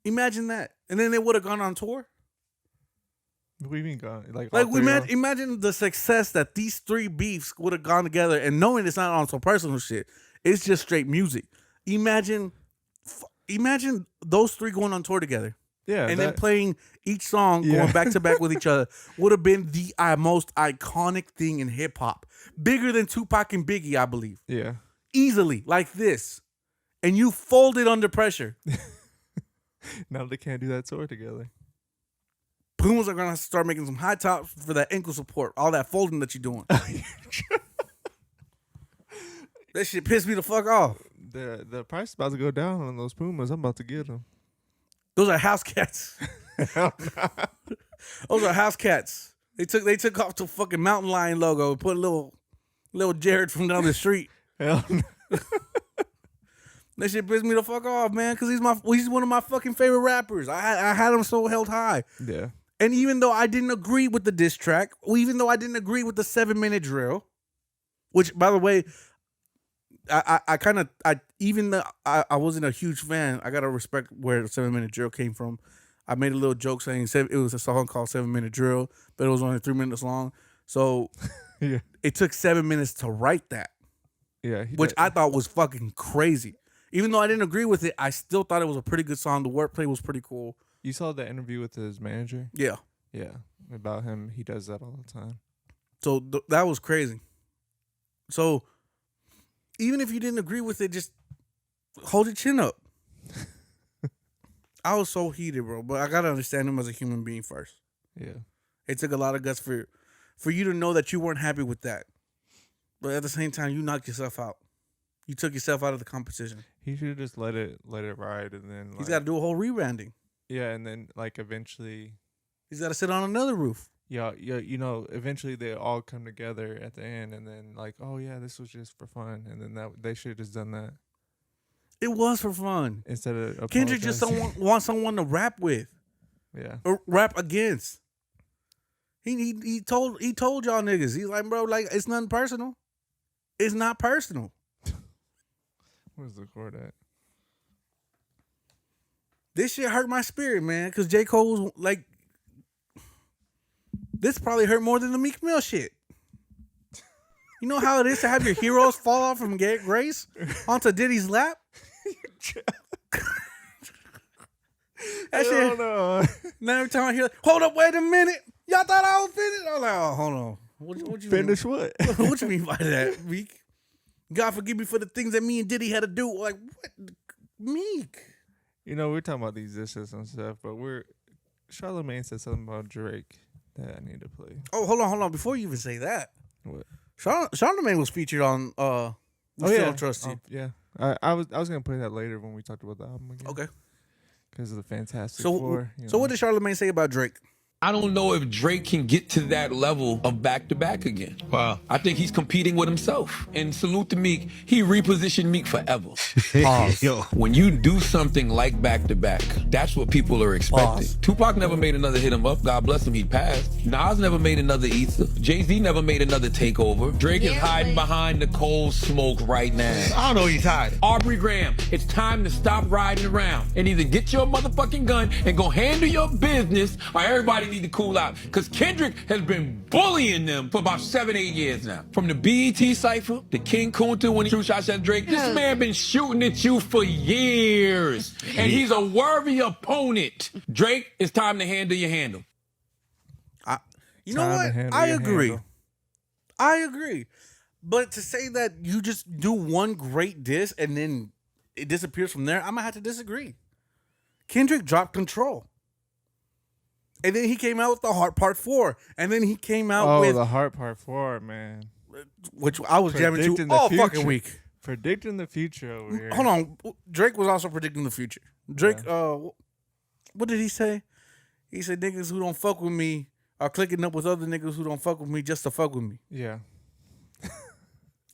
Imagine that. And then they would have gone on tour. What do you mean gone? Imagine the success that these 3 beefs would have gone together, and knowing it's not on some personal shit, it's just straight music. Imagine Imagine those three going on tour together. Yeah, and then playing each song going back to back with each other would have been the most iconic thing in hip hop. Bigger than Tupac and Biggie, I believe. Yeah. Easily, like this. And you folded under pressure. Now they can't do that tour together. Pumas are going to have to start making some high tops for that ankle support. All that folding that you're doing. That shit pissed me the fuck off. The price is about to go down on those Pumas. I'm about to get them. Those are house cats. Those are house cats. They took off the fucking mountain lion logo and put a little Jared from down the street. Hell no. That shit pissed me the fuck off, man, because he's one of my fucking favorite rappers. I had him so held high. Yeah. And even though I didn't agree with the diss track, or even though I didn't agree with the 7-minute drill, which, by the way, I wasn't a huge fan. I gotta respect where the 7-minute drill came from. I made a little joke saying it was a song called 7-Minute Drill, but it was only 3 minutes long. So Yeah. it took 7 minutes to write that. Yeah. Which I thought was fucking crazy. Even though I didn't agree with it, I still thought it was a pretty good song. The wordplay was pretty cool. You saw the interview with his manager? Yeah. Yeah. About him. He does that all the time. So that was crazy. So even if you didn't agree with it, just hold your chin up. I was so heated, bro. But I gotta understand him as a human being first. Yeah. It took a lot of guts for you to know that you weren't happy with that. But at the same time, you knocked yourself out. You took yourself out of the competition. He should have just let it ride, and then He's got to do a whole rebranding. Yeah, and then like eventually, He's got to sit on another roof. yeah, you know, eventually they all come together at the end, and then like, oh yeah, this was just for fun, and then that they should have just done that It was for fun. instead of Kendrick just wants someone to rap with yeah. or rap against. He told y'all niggas. He's like, bro, like it's nothing personal. It's not personal. Where's the chord at? This shit hurt my spirit, man, because J. Cole was like, this probably hurt more than the Meek Mill shit. You know how it is to have your heroes fall off from grace onto Diddy's lap? That shit. No. Now every time I hear, hold up, wait a minute. Y'all thought I was finished? I'm like, oh, hold on. What you Finish mean? what? What you mean by that, Meek? God forgive me for the things that me and Diddy had to do. Like, what? Meek. You know, we're talking about these dishes and stuff, but Charlamagne said something about Drake that I need to play. Oh, hold on. Before you even say that, What? Charlamagne was featured on We Still Don't Trust You. Yeah. I was gonna play that later when we talked about the album again. Okay. Because of the Fantastic So, Four. so what did Charlamagne say about Drake? I don't know if Drake can get to that level of back-to-back again. Wow. I think he's competing with himself. And salute to Meek, he repositioned Meek forever. Yo. When you do something like back-to-back, that's what people are expecting. Pause. Tupac never made another Hit 'Em Up. God bless him, he passed. Nas never made another Ether. Jay-Z never made another Takeover. Drake is hiding behind the cold smoke right now. I don't know he's hiding. Aubrey Graham, it's time to stop riding around and either get your motherfucking gun and go handle your business, or everybody need to cool out. Because Kendrick has been bullying them for about 7-8 years now. From the BET cypher, the King Kunta when he threw shots at Drake, this man been shooting at you for years. And he's a worthy opponent. Drake, it's time to handle your handle. You know Time to what? handle I your agree. handle. I agree. But to say that you just do one great diss and then it disappears from there, I'm going to have to disagree. Kendrick dropped Control. And then he came out with the Heart Part 4. And then he came out with... the Heart Part 4, man. Which I was jamming to Predicting the all future. fucking week. Predicting the future over here. Hold on. Drake was also predicting the future. Drake, what did he say? He said, niggas who don't fuck with me are clicking up with other niggas who don't fuck with me just to fuck with me. Yeah.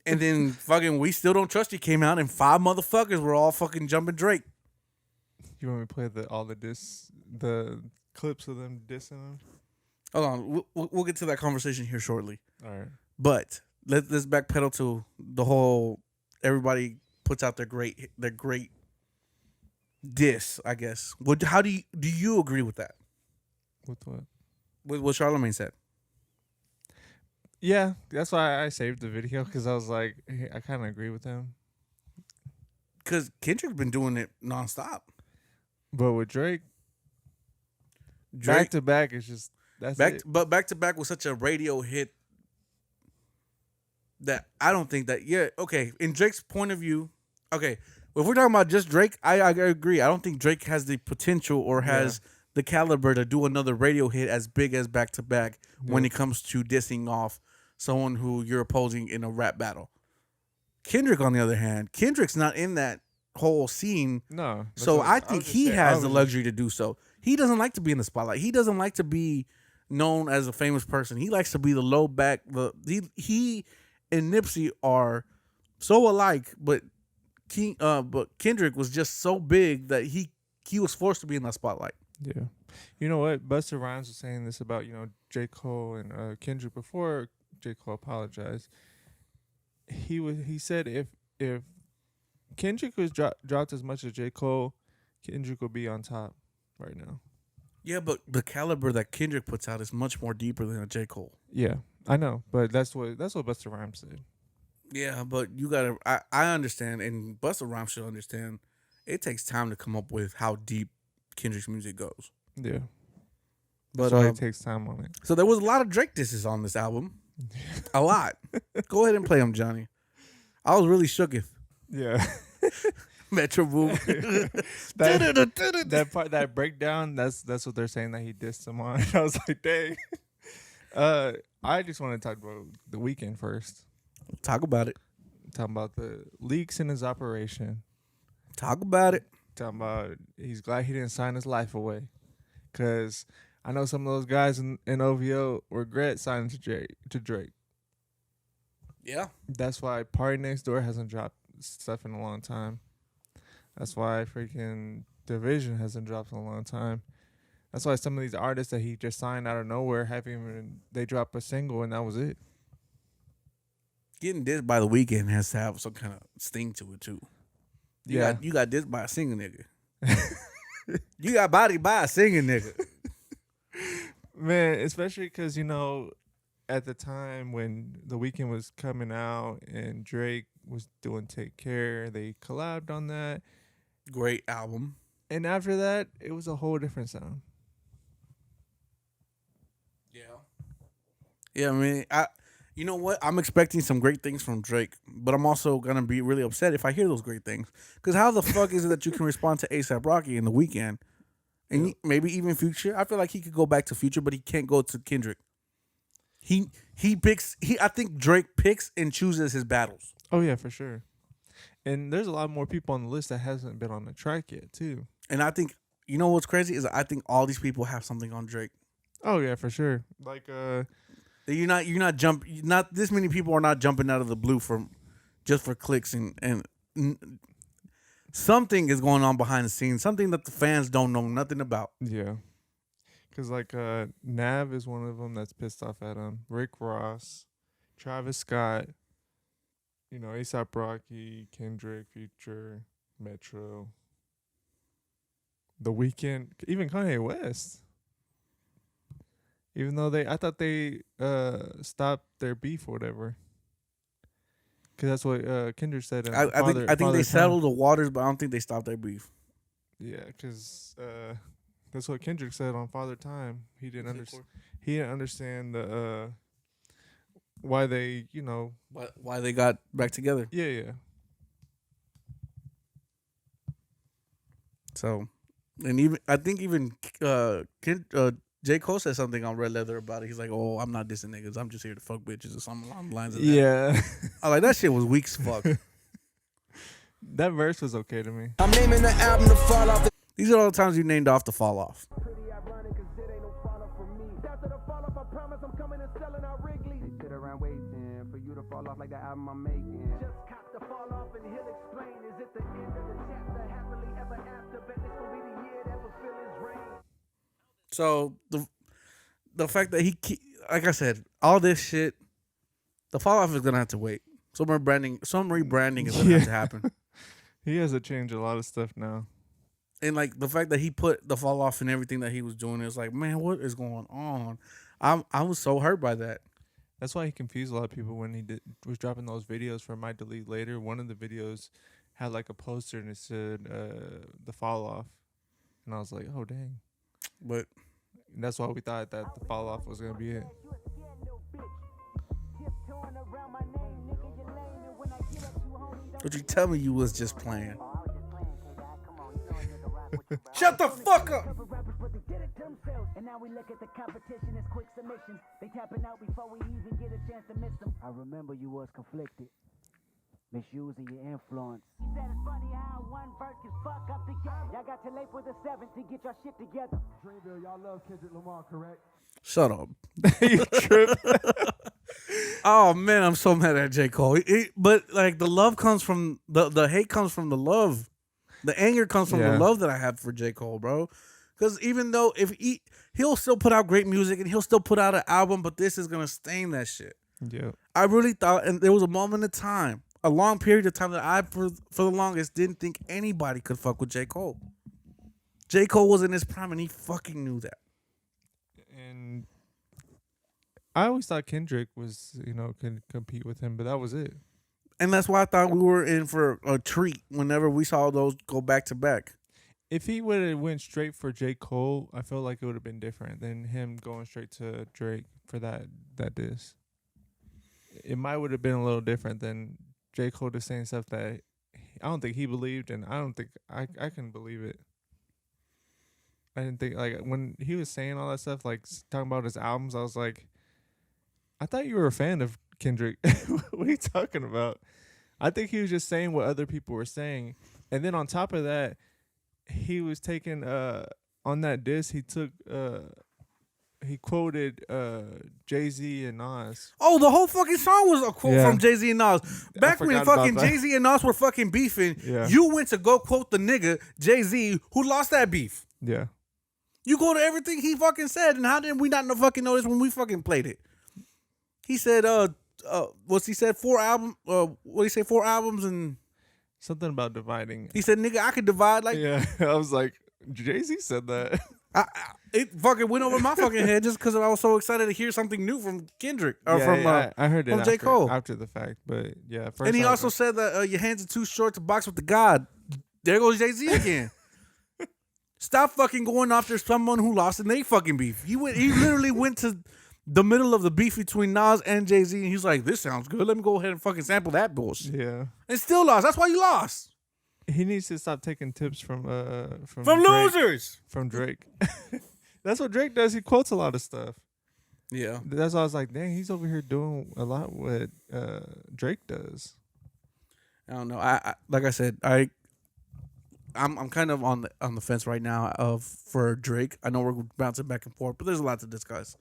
And then fucking We Still Don't Trust You came out and 5 motherfuckers were all fucking jumping Drake. You want me to play the clips of them dissing him? Hold on. We'll get to that conversation here shortly. All right. But let's backpedal to the whole everybody puts out their great diss, I guess. How do you agree with that? With what? With what Charlamagne said? Yeah, that's why I saved the video, because I was like, hey, I kind of agree with him. because Kendrick's been doing it nonstop. But with Drake, Drake back to back is just that's it. But back to back was such a radio hit that I don't think that. Yeah, okay. In Drake's point of view, okay. If we're talking about just Drake, I agree. I don't think Drake has the potential or has the caliber to do another radio hit as big as back to back when it comes to dissing off someone who you're opposing in a rap battle. Kendrick, on the other hand, Kendrick's not in that whole scene. No. So I think he has the luxury to do so. He doesn't like to be in the spotlight. He doesn't like to be known as a famous person. He likes to be the low back. He and Nipsey are so alike, but Kendrick was just so big that he was forced to be in that spotlight. Yeah. You know what? Busta Rhymes was saying this about, J. Cole and Kendrick before J. Cole apologized. He said if Kendrick was dropped as much as J. Cole, Kendrick would be on top right now. Yeah, but the caliber that Kendrick puts out is much more deeper than a J. Cole. Yeah, I know, but that's what Busta Rhymes said. Yeah, but you gotta. I understand, and Busta Rhymes should understand. It takes time to come up with how deep Kendrick's music goes. Yeah, but that's why it takes time on it. So there was a lot of Drake disses on this album. A lot. Go ahead and play them, Johnny. I was really shooketh. Yeah. Metro Boom. that part, that breakdown, that's what they're saying that he dissed him on. I was like, dang. I just want to talk about the Weeknd first. Talk about it. Talking about the leaks in his operation. Talk about it. Talking about he's glad he didn't sign his life away. Because I know some of those guys in OVO regret signing to Drake. Yeah. That's why Party Next Door hasn't dropped stuff in a long time. That's why freaking Division hasn't dropped in a long time. That's why some of these artists that he just signed out of nowhere they drop a single and that was it. Getting dissed by the Weeknd has to have some kind of sting to it too. You got dissed by a singing nigga. You got bodied by a singing nigga. Man, especially because, at the time when The Weeknd was coming out and Drake was doing Take Care, they collabed on that. Great album. And after that, it was a whole different sound. Yeah. Yeah, I mean, you know what? I'm expecting some great things from Drake, but I'm also going to be really upset if I hear those great things. Because how the fuck is it that you can respond to A$AP Rocky in The Weeknd? And maybe even Future? I feel like he could go back to Future, but he can't go to Kendrick. I think Drake picks and chooses his battles. Oh, yeah, for sure. And there's a lot more people on the list that hasn't been on the track yet, too. And I think, you know what's crazy is I think all these people have something on Drake. Oh, yeah, for sure. Like, not this many people are not jumping out of the blue just for clicks and something is going on behind the scenes, something that the fans don't know nothing about. Yeah. Because, Nav is one of them that's pissed off at him. Rick Ross, Travis Scott, A$AP Rocky, Kendrick, Future, Metro, The Weeknd, even Kanye West. Even though I thought they stopped their beef or whatever. Because that's what Kendrick said. I think they settled the waters, but I don't think they stopped their beef. Yeah, because that's what Kendrick said on Father Time. He didn't understand the why they why they got back together. Yeah. So, and I think J. Cole said something on Red Leather about it. He's like, "Oh, I'm not dissing niggas. I'm just here to fuck bitches," or something along the lines of that. Yeah. I like that shit was weak as fuck. That verse was okay to me. I'm naming the album to fall off. These are all the times you named off the fall off. Sit around waiting for you to fall off like the album I'm making. Just cop the fall off and he'll explain. Is it the end of the chapter? Happily ever after? Bet this gonna be the year that fulfill his reign. So the fact that like I said, all this shit, the fall off is gonna have to wait. Some rebranding is gonna have to happen. He has to change a lot of stuff now. And the fact that he put the fall off and everything that he was doing, it was like, man, what is going on? I was so hurt by that. That's why he confused a lot of people when he was dropping those videos for Might Delete Later. One of the videos, had like a poster and it said the fall off, and I was like, oh dang. But And that's why we thought that the fall off was gonna be it. don't you tell me you was just playing? Shut the fuck up! And now we look at the competition as quick submissions. They tapping out before we even get a chance to miss them. I remember you was conflicted, misusing your influence. He said it's funny how one verse can fuck up the game. Y'all got till April the 7th to get your shit together. Dreamville, y'all love Kendrick Lamar, correct? Shut up. You tripped. Oh man, I'm so mad at J. Cole. But like the love comes from the hate comes from the love. The anger comes from the love that I have for J. Cole, bro. Because even though he'll still put out great music and he'll still put out an album, but this is gonna stain that shit. Yeah. I really thought, and there was a moment of time, a long period of time that I, for the longest, didn't think anybody could fuck with J. Cole. J. Cole was in his prime and he fucking knew that. And I always thought Kendrick was, could compete with him, but that was it. And that's why I thought we were in for a treat whenever we saw those go back to back. If he would have went straight for J. Cole, I felt like it would have been different than him going straight to Drake for that diss. It might would have been a little different than J. Cole just saying stuff that I don't think he believed, and I don't think I can believe it. I didn't think, like, when he was saying all that stuff, like talking about his albums, I was like, I thought you were a fan of Kendrick. What are you talking about? I think he was just saying what other people were saying. And then on top of that, he was taking on that diss, he quoted Jay-Z and Nas. Oh, the whole fucking song was a quote from Jay-Z and Nas. Back when fucking Jay-Z and Nas were fucking beefing, you went to go quote the nigga Jay-Z who lost that beef. Yeah. You go to everything he fucking said, and how did we not fucking notice when we fucking played it? He said, what's he said? 4 albums. What did he say? 4 albums and something about dividing. He said, "Nigga, I could divide like." Yeah, I was like, Jay-Z said that. It fucking went over my fucking head just because I was so excited to hear something new from Kendrick or I heard it from after, J. Cole after the fact, but yeah. First and he also said that your hands are too short to box with the God. There goes Jay-Z again. Stop fucking going after someone who lost and they fucking beef. He literally went to the middle of the beef between Nas and Jay-Z, and he's like, "This sounds good. Let me go ahead and fucking sample that bullshit." Yeah, and still lost. That's why you lost. He needs to stop taking tips from Drake, losers. From Drake. That's what Drake does. He quotes a lot of stuff. Yeah, that's why I was like, dang, he's over here doing a lot what Drake does. I don't know. I like I said, I'm kind of on the fence right now for Drake. I know we're bouncing back and forth, but there's a lot to discuss.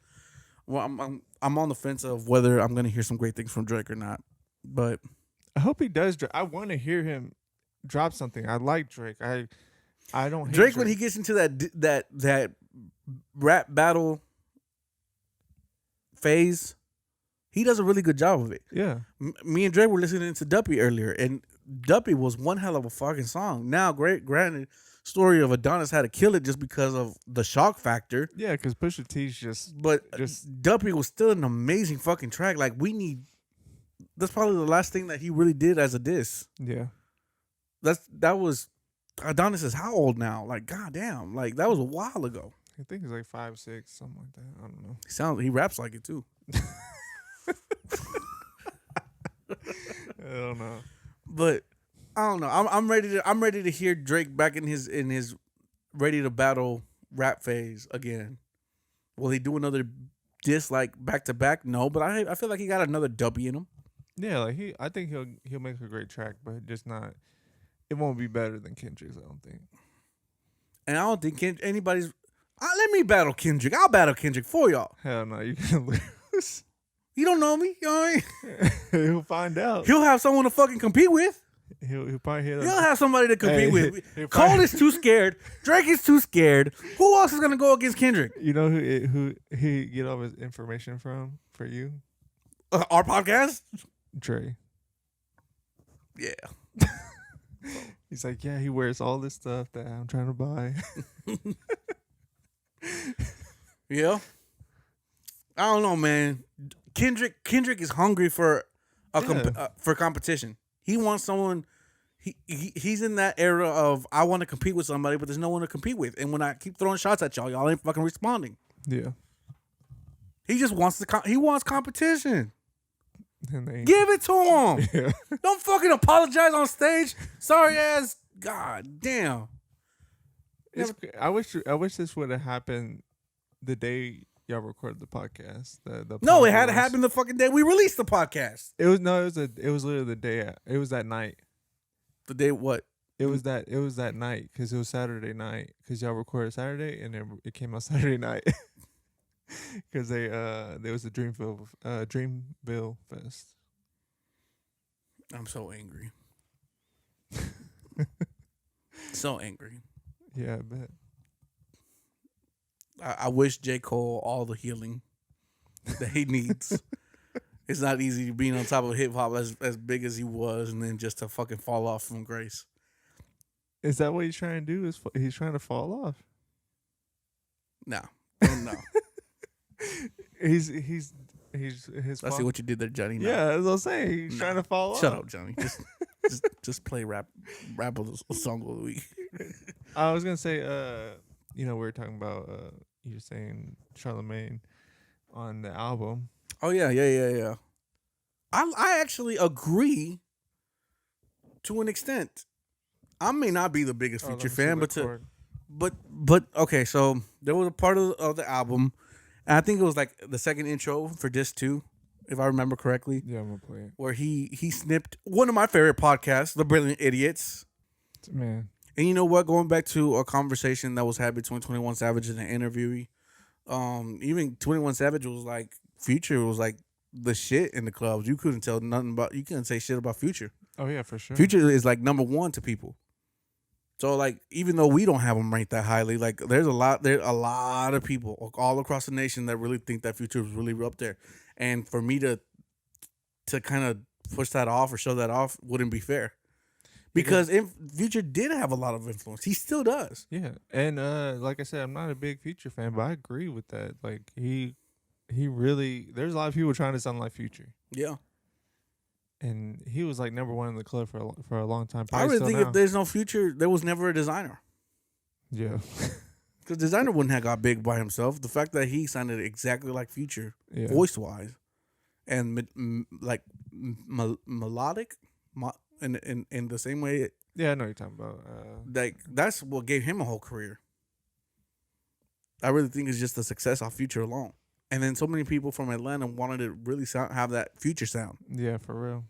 Well, I'm on the fence of whether I'm gonna hear some great things from Drake or not. But I hope he does. I want to hear him drop something. I like Drake. I don't hate Drake when he gets into that rap battle phase, he does a really good job of it. Yeah. Me and Drake were listening to Duppy earlier, and Duppy was one hell of a fucking song. Now, granted, Story of Adonis had to kill it just because of the shock factor. Yeah, because Pusha T's just Duppy was still an amazing fucking track. Like that's probably the last thing that he really did as a diss. Yeah. That was Adonis is how old now? Like goddamn, like that was a while ago. I think he's like 5'6", something like that. I don't know. He raps like it too. I don't know. But I don't know. I'm ready to hear Drake back in his ready to battle rap phase again. Will he do another diss like back to back? No, but I feel like he got another W in him. Yeah, like I think he'll make a great track, but just not. It won't be better than Kendrick's, I don't think. And I don't think anybody's. Let me battle Kendrick. I'll battle Kendrick for y'all. Hell no, you can lose. You don't know me. You know what I mean? He'll find out. He'll have someone to fucking compete with. He'll probably hear that. He'll have somebody to compete with. Cole is too scared. Drake is too scared. Who else is gonna go against Kendrick? You know who he get all his information from for you? Our podcast? Dre. Yeah. He's like, yeah, he wears all this stuff that I'm trying to buy. Yeah. I don't know, man. Kendrick is hungry for for competition. He wants someone. he's in that era of I want to compete with somebody, but there's no one to compete with. And when I keep throwing shots at y'all ain't fucking responding. Yeah. He just wants he wants competition. And they, Give it to him. yeah. Don't fucking apologize on stage. Sorry ass. God damn. I wish this would have happened the day y'all recorded the podcast. No, it had to happen the fucking day we released the podcast. It was literally the day. It was that night. The day what? It was that night because it was Saturday night because y'all recorded Saturday and then it came out Saturday night because there was a Dreamville Fest. I'm so angry. So angry. Yeah, I bet. I wish J. Cole all the healing that he needs. It's not easy being on top of hip hop as big as he was, and then just to fucking fall off from grace. Is that what he's trying to do? He's trying to fall off? No. He's his. I see what you did there, Johnny. No. Yeah, as I was saying, he's trying to fall off. Shut up, Johnny. Just play rap a song of the week. I was gonna say, we were talking about you were saying Charlemagne on the album. Oh yeah. I actually agree to an extent. I may not be the biggest Future fan, but okay. So there was a part of the album, and I think it was like the second intro for disc 2, if I remember correctly. Yeah, I'm gonna play it. Where he snipped one of my favorite podcasts, The Brilliant Idiots. Man. And you know what? Going back to a conversation that was had between 21 Savage and an interviewee, even 21 Savage was like, Future was like the shit in the clubs. You couldn't say shit about Future. Oh yeah, for sure. Future is like number one to people. So like, even though we don't have him ranked that highly, like there's a lot of people all across the nation that really think that Future is really up there. And for me to kind of push that off or show that off wouldn't be fair. Because Future did have a lot of influence. He still does. Yeah. And like I said, I'm not a big Future fan, but I agree with that. Like he really, there's a lot of people trying to sound like Future. Yeah. And he was like number one in the club for a long time. I really think if there's no Future, there was never a Designer. Yeah. Because Designer wouldn't have got big by himself. The fact that he sounded exactly like Future, voice-wise, and melodic, in the same way. Yeah, I know what you're talking about. Like that's what gave him a whole career. I really think it's just the success off Future alone. And then so many people from Atlanta wanted to really have that Future sound. Yeah, for real.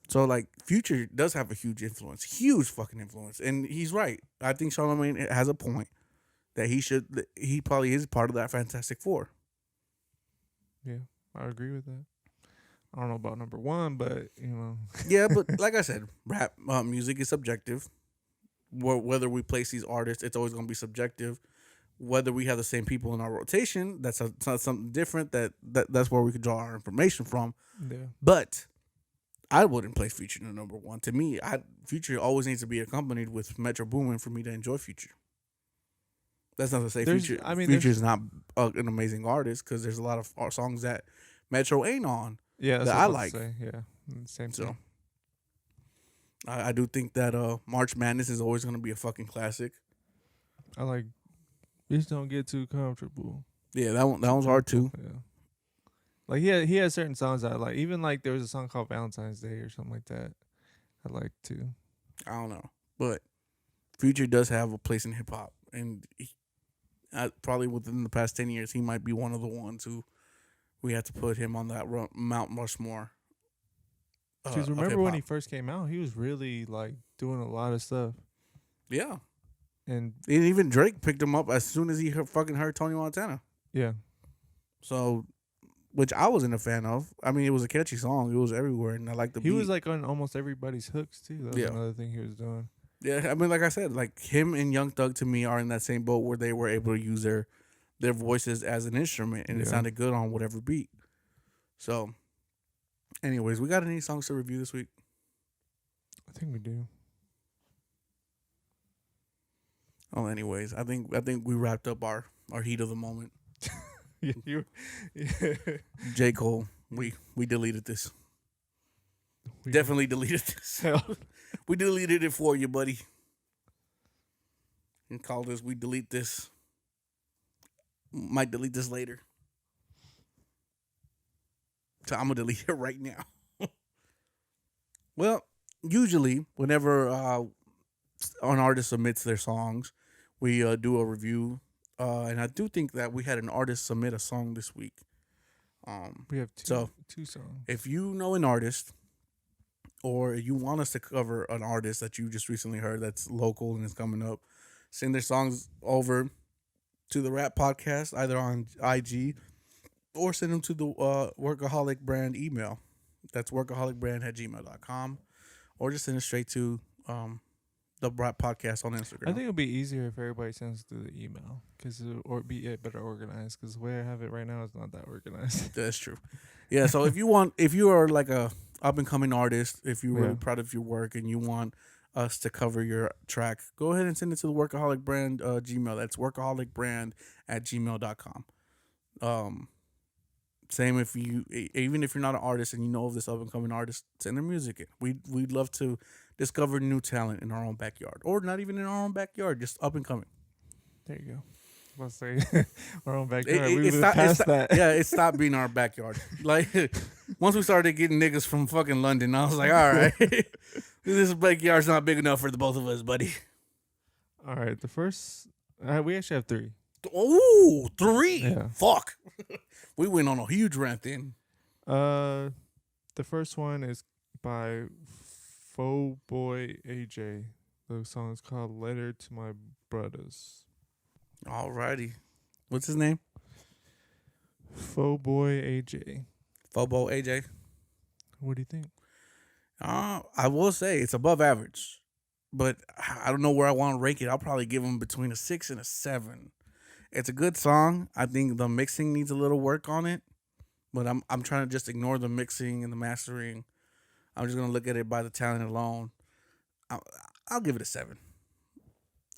So like Future does have a huge influence, huge fucking influence, and he's right. I think Charlemagne has a point that he probably is part of that Fantastic Four. Yeah, I agree with that. I don't know about number one, but Yeah, but like I said, rap music is subjective. Whether we place these artists, it's always going to be subjective. Whether we have the same people in our rotation, that's something different. That's where we could draw our information from. Yeah. But I wouldn't place Future in number one. To me, Future always needs to be accompanied with Metro Boomin for me to enjoy Future. That's not to say Future. Future is not an amazing artist, because there's a lot of songs that Metro ain't on. Yeah, that I like. Yeah, same thing. So I do think that March Madness is always going to be a fucking classic. I like. Just don't get too comfortable. Yeah, that one's hard too. Yeah. Like he had certain songs that I like. Even like there was a song called Valentine's Day or something like that. I like too. I don't know, but Future does have a place in hip hop, and probably within the past 10 years, he might be one of the ones who we have to put him on that Mount Rushmore. Because remember when he first came out, he was really like doing a lot of stuff. Yeah. And even Drake picked him up as soon as he heard Tony Montana. Yeah. So, which I wasn't a fan of. I mean, it was a catchy song. It was everywhere, and I liked the beat. He was like on almost everybody's hooks too. That was another thing he was doing. Yeah, I mean, like I said, like him and Young Thug to me are in that same boat where they were able to use their voices as an instrument, and it sounded good on whatever beat. So, anyways, we got any songs to review this week? I think we do. Oh, anyways, I think we wrapped up our heat of the moment. Yeah. J. Cole, we deleted this. Definitely deleted this. We deleted it for you, buddy. And call this, we delete this. Might delete this later. So I'm going to delete it right now. Well, usually, whenever an artist submits their songs, we do a review. And I do think that we had an artist submit a song this week. We have two songs. If you know an artist, or you want us to cover an artist that you just recently heard that's local and is coming up, send their songs over to the R.A.P Podcast, either on IG, or send them to the Workaholic Brand email. That's workaholicbrand@gmail.com, or just send it straight to the R.A.P Podcast on Instagram. I think it'll be easier if everybody sends through the email, or be better organized. Because the way I have it right now is not that organized. That's true. Yeah. So if you are like a up and coming artist, if you're really proud of your work and you want us to cover your track, go ahead and send it to the Workaholic Brand Gmail. That's workaholicbrand@gmail.com. Same even if you're not an artist and you know of this up and coming artist, send their music in. We'd love to discover new talent in our own backyard, or not even in our own backyard, just up and coming. There you go. Let's say our own backyard. We moved past that. Yeah, it stopped being our backyard. Like once we started getting niggas from fucking London, I was like, all right, this backyard's not big enough for the both of us, buddy. All right, the first we actually have three. Oh, 3. Yeah. Fuck. We went on a huge rant then. The first one is by FOEBOYAJ. The song is called "Letter to My BRUDDAS." Alrighty. What's his name? FOEBOYAJ. FOEBOYAJ. What do you think? I will say it's above average, but I don't know where I want to rank it. I'll probably give him between a 6 and a 7. It's a good song. I think the mixing needs a little work on it, but I'm trying to just ignore the mixing and the mastering. I'm just gonna look at it by the talent alone. I'll give it a 7.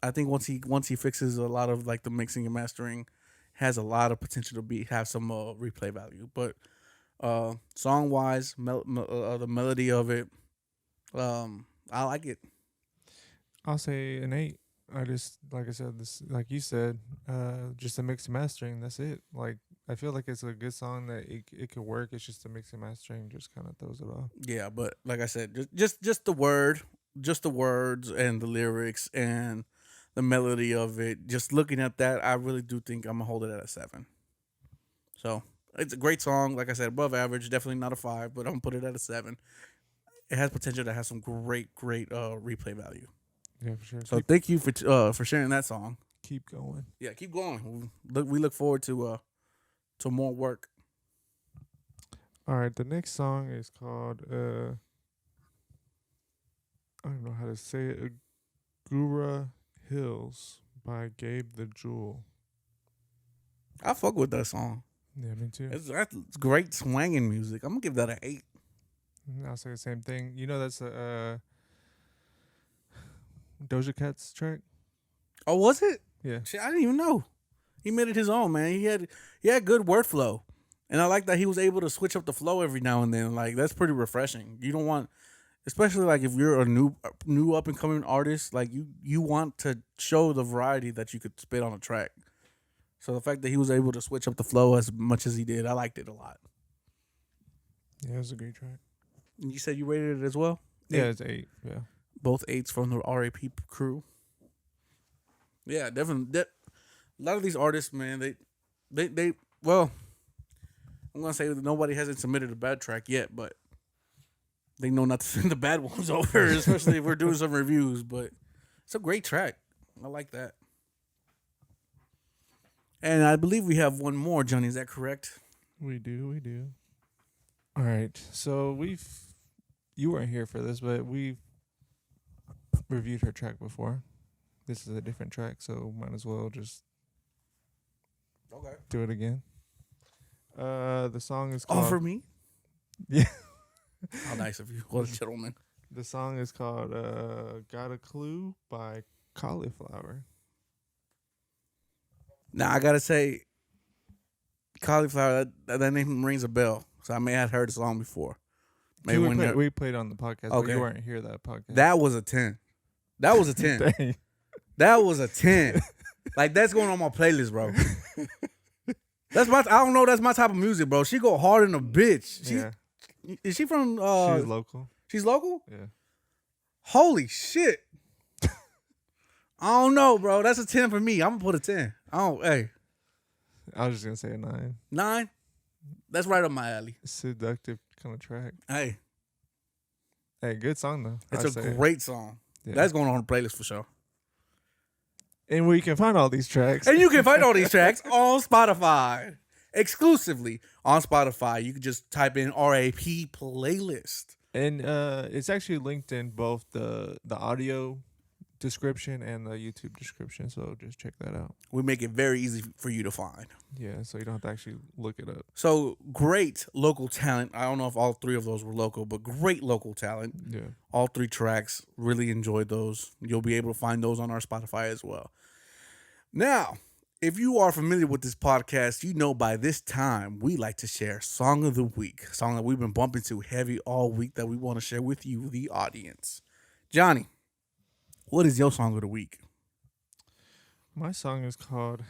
I think once he fixes a lot of like the mixing and mastering, has a lot of potential to have some replay value. But song wise, the melody of it, I like it. I'll say an 8. Like I said, like you said, just the mix and mastering. That's it. Like I feel like it's a good song that it could work. It's just the mix and mastering just kind of throws it off. Yeah, but like I said, just the words and the lyrics and the melody of it. Just looking at that, I really do think I'm gonna hold it at a 7. So it's a great song. Like I said, above average, definitely not a 5, but I'm gonna put it at a 7. It has potential to have some great replay value. Yeah, for sure. So thank you for sharing that song. Keep going. Yeah, keep going. We look forward to more work. All right, the next song is called I don't know how to say it. Agoura Hills by Gabe the Jewel. I fuck with that song. Yeah, me too. That's great swanging music. I'm gonna give that an 8. I'll say the same thing. You know, that's a Doja Cat's track. Oh, was it? Yeah. Shit, I didn't even know. He made it his own, man. He had good word flow, and I like that he was able to switch up the flow every now and then. Like that's pretty refreshing. You don't want, especially like if you're a new up and coming artist, like you want to show the variety that you could spit on a track. So the fact that he was able to switch up the flow as much as he did, I liked it a lot. Yeah, it was a great track. And you said you rated it as well? Yeah, it's 8. Yeah. Both 8s from the R.A.P crew. Yeah, definitely. A lot of these artists, man, they well, I'm gonna say that nobody hasn't submitted a bad track yet, but they know not to send the bad ones over, especially if we're doing some reviews. But it's a great track. I like that. And I believe we have one more, Johnny. Is that correct? We do. All right. So you weren't here for this, but we've reviewed her track before. This is a different track, so might as well just do it again. The song is called... All for me? Yeah. How nice of you. What a gentleman. The song is called Got a Clue by Cauliflower. Now, I got to say, Cauliflower, that name rings a bell. So I may have heard the song before. Maybe we played on the podcast, but Okay. you weren't here that podcast. that was a 10. That was a 10. Dang. That was a 10. Like, that's going on my playlist, bro. I don't know. That's my type of music, bro. She go hard in a bitch. Yeah. Is she from? She's local. She's local. Yeah. Holy shit. I don't know, bro. That's a 10 for me. I'm gonna put a 10. Hey, I was just gonna say a 9. 9. That's right up my alley. Seductive kind of track. Hey, Good song though. it's a great song. Yeah. That's going on the playlist for sure. And where you can find all these tracks. And you can find all these tracks on Spotify. Exclusively on Spotify. You can just type in R.A.P playlist. And it's actually linked in both the audio description and the YouTube description, so just check that out. We make it very easy for you to find. Yeah, so you don't have to actually look it up. So great local talent. I don't know if all 3 of those were local, but great local talent. Yeah. All 3 tracks. Really enjoyed those. You'll be able to find those on our Spotify as well. Now, if you are familiar with this podcast, you know by this time we like to share Song of the Week. Song that we've been bumping to heavy all week that we want to share with you, the audience. Johnny, what is your Song of the Week? My song is called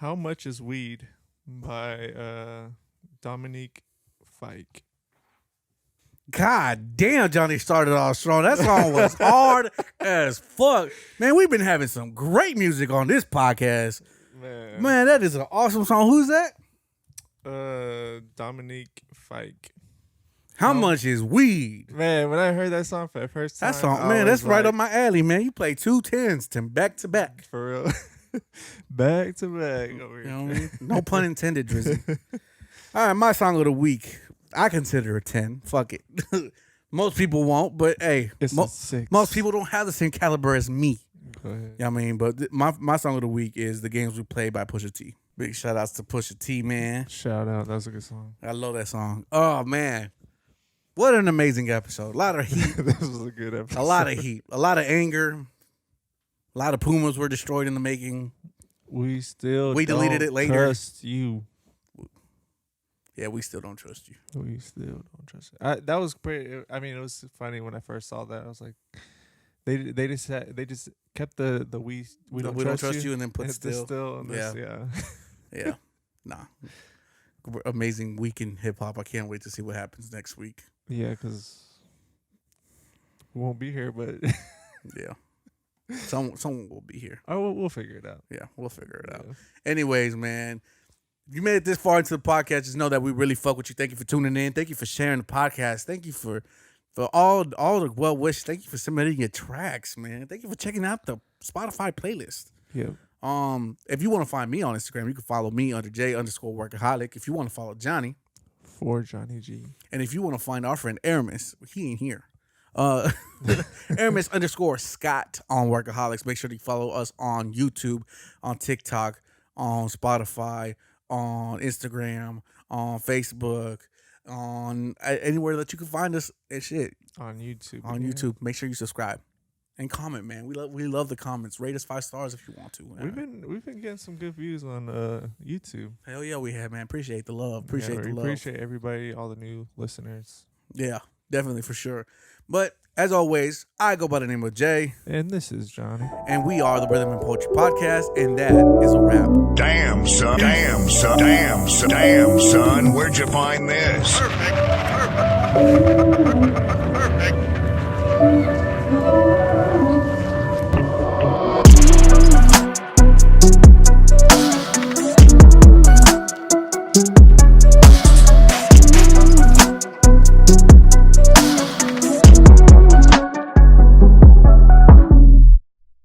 How Much Is Weed by Dominique Fike. God damn, Johnny started off strong. That song was hard as fuck. Man, we've been having some great music on this podcast. Man, that is an awesome song. Who's that? Dominique Fike. How much is weed? Man, when I heard that song for the first time, That song, man, that's right up my alley, man. You play 2 10s to back to back. For real. Back to back over You here. know what I mean? No pun intended, Drizzy. All right, my song of the week. I consider a 10. Fuck it. Most people won't, but hey, It's a 6. most people don't have the same caliber as me. Go ahead. You know what I mean? But my song of the week is The Games We Play by Pusha T. Big shout outs to Pusha T, man. Shout out. That was a good song. I love that song. Oh, man. What an amazing episode. A lot of heat. This was a good episode. A lot of heat. A lot of anger. A lot of Pumas were destroyed in the making. We deleted it later. Trust you. Yeah, we still don't trust you. We still don't trust you. That was pretty. I mean, it was funny when I first saw that. I was like, they just kept the we don't trust you and then put the still. on this, yeah. Yeah. Nah. Amazing week in hip hop. I can't wait to see what happens next week. Yeah, because we won't be here, but Yeah. Someone will be here. oh, we'll figure it out. Yeah, we'll figure it out. Yeah. Anyways, man, if you made it this far into the podcast, just know that we really fuck with you. Thank you for tuning in. Thank you for sharing the podcast. Thank you for all the well wishes. Thank you for submitting your tracks, man. Thank you for checking out the Spotify playlist. Yeah. If you want to find me on Instagram, you can follow me under J_workaholic. If you want to follow Johnny, For Johnny G. and if you want to find our friend Aramis, he ain't here. Aramis_Scott on Workaholics. Make sure to follow us on YouTube, on TikTok, on Spotify, on Instagram, on Facebook, on anywhere that you can find us and shit. On YouTube. On yeah. YouTube. Make sure you subscribe and comment, man. We love the comments. Rate us 5 stars if you want to. We've been getting some good views on YouTube. Hell yeah, we have, man. Appreciate the love. We Appreciate the love. Appreciate everybody, all the new listeners. Yeah, definitely for sure. But as always, I go by the name of Jay, And this is Johnny. and we are the Rhythm and Poetry Podcast, and that is a wrap. Damn, son. Damn, son. Damn, son. Damn, son. Where'd you find this? Perfect.